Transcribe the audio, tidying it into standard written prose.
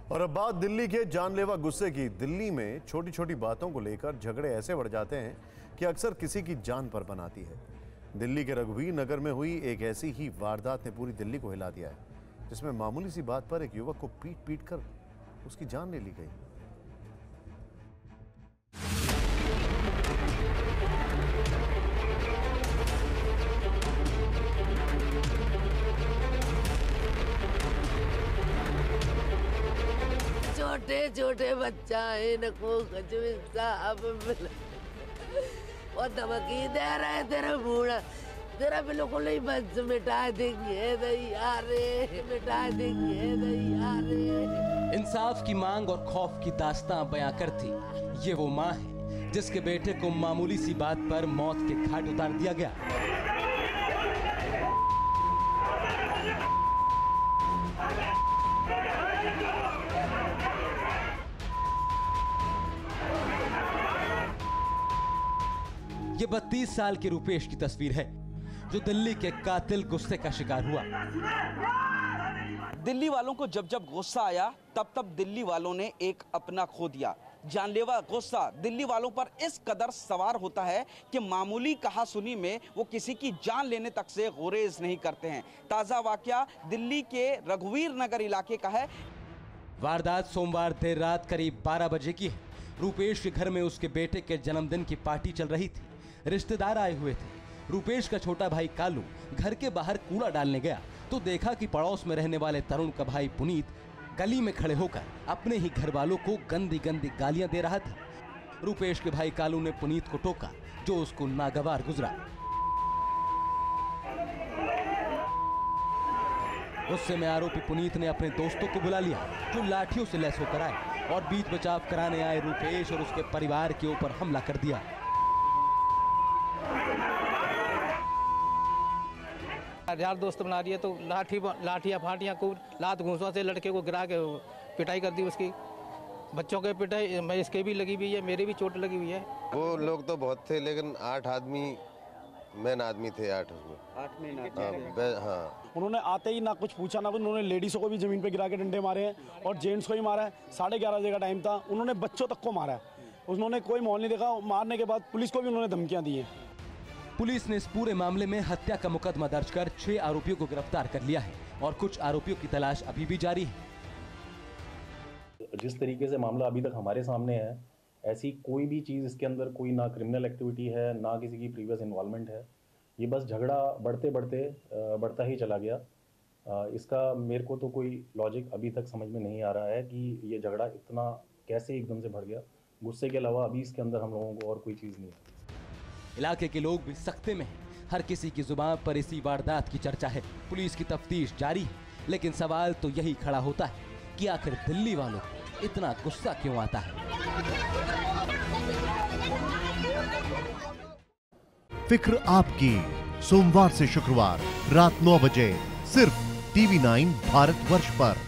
और अब बात दिल्ली के जानलेवा गुस्से की। दिल्ली में छोटी छोटी बातों को लेकर झगड़े ऐसे बढ़ जाते हैं कि अक्सर किसी की जान पर बन आती है। दिल्ली के रघुवीर नगर में हुई एक ऐसी ही वारदात ने पूरी दिल्ली को हिला दिया है, जिसमें मामूली सी बात पर एक युवक को पीट पीट कर उसकी जान ले ली गई। छोटे छोटे बच्चा है इनको कुछ भी साहब मिला और धमकी दे रहे तेरा बूढ़ा तेरा बिल्कुल ही बस मिटा देंगे दैया रे, मिटा देंगे दैया रे। इंसाफ की मांग और खौफ की दास्तां बयां करती ये वो माँ है जिसके बेटे को मामूली सी बात पर मौत के घाट उतार दिया गया। ये 32 साल के रुपेश की तस्वीर है जो दिल्ली के कातिल गुस्से का शिकार हुआ। दिल्ली वालों को जब जब गुस्सा आया तब तब दिल्ली वालों ने एक अपना खो दिया। जानलेवा गुस्सा दिल्ली वालों पर इस कदर सवार होता है कि मामूली कहासुनी में वो किसी की जान लेने तक से गुरेज नहीं करते हैं। ताजा वाकया दिल्ली के रघुवीर नगर इलाके का है। वारदात सोमवार देर रात करीब 12 बजे की है। रुपेश के घर में उसके बेटे के जन्मदिन की पार्टी चल रही थी। रिश्तेदार आए हुए थे। रुपेश का छोटा भाई कालू घर के बाहर कूड़ा डालने गया तो देखा कि पड़ोस में रहने वाले तरुण का भाई पुनीत गली में खड़े होकर अपने ही घर वालों को गंदी गंदी गालियां दे रहा था। रुपेश के भाई कालू ने पुनीत को टोका जो उसको नागवार गुजरा। गुस्से में आरोपी पुनीत ने अपने दोस्तों को बुला लिया जो लाठियों से लैस होकर आए और बीच बचाव कराने आए रुपेश और उसके परिवार के ऊपर हमला कर दिया। यार दोस्त बना दिए तो लाठियाँ फाटियाँ को लात घूंसों से लड़के को गिरा के पिटाई कर दी उसकी। बच्चों के पिटाई मैं इसके भी लगी हुई है, मेरे भी चोट लगी हुई है। वो लोग तो बहुत थे लेकिन 8 आदमी मेन आदमी थे। 8 उसमें 8 में हाँ। उन्होंने आते ही ना कुछ पूछा ना, उन्होंने लेडीज़ों को भी ज़मीन पे गिरा के डंडे मारे हैं और जेंट्स को ही मारा है। 11:30 बजे का टाइम था, उन्होंने बच्चों तक को मारा है। उन्होंने कोई माहौल नहीं देखा। मारने के बाद पुलिस को भी उन्होंने धमकियाँ दी हैं। पुलिस ने इस पूरे मामले में हत्या का मुकदमा दर्ज कर 6 आरोपियों को गिरफ्तार कर लिया है और कुछ आरोपियों की तलाश अभी भी जारी है। जिस तरीके से मामला अभी तक हमारे सामने है, ऐसी कोई भी चीज़ इसके अंदर कोई ना क्रिमिनल एक्टिविटी है ना किसी की प्रीवियस इन्वॉल्वमेंट है। ये बस झगड़ा बढ़ता ही चला गया। इसका मेरे को तो कोई लॉजिक अभी तक समझ में नहीं आ रहा है कि ये झगड़ा इतना कैसे एकदम से बढ़ गया। गुस्से के अलावा अभी इसके अंदर हम लोगों को और कोई चीज़ नहीं है। इलाके के लोग भी सख्ते में हैं। हर किसी की जुबान पर इसी वारदात की चर्चा है। पुलिस की तफ्तीश जारी है, लेकिन सवाल तो यही खड़ा होता है कि आखिर दिल्ली वालों को इतना गुस्सा क्यों आता है। फिक्र आपकी, सोमवार से शुक्रवार रात 9 बजे सिर्फ TV9 भारतवर्ष पर।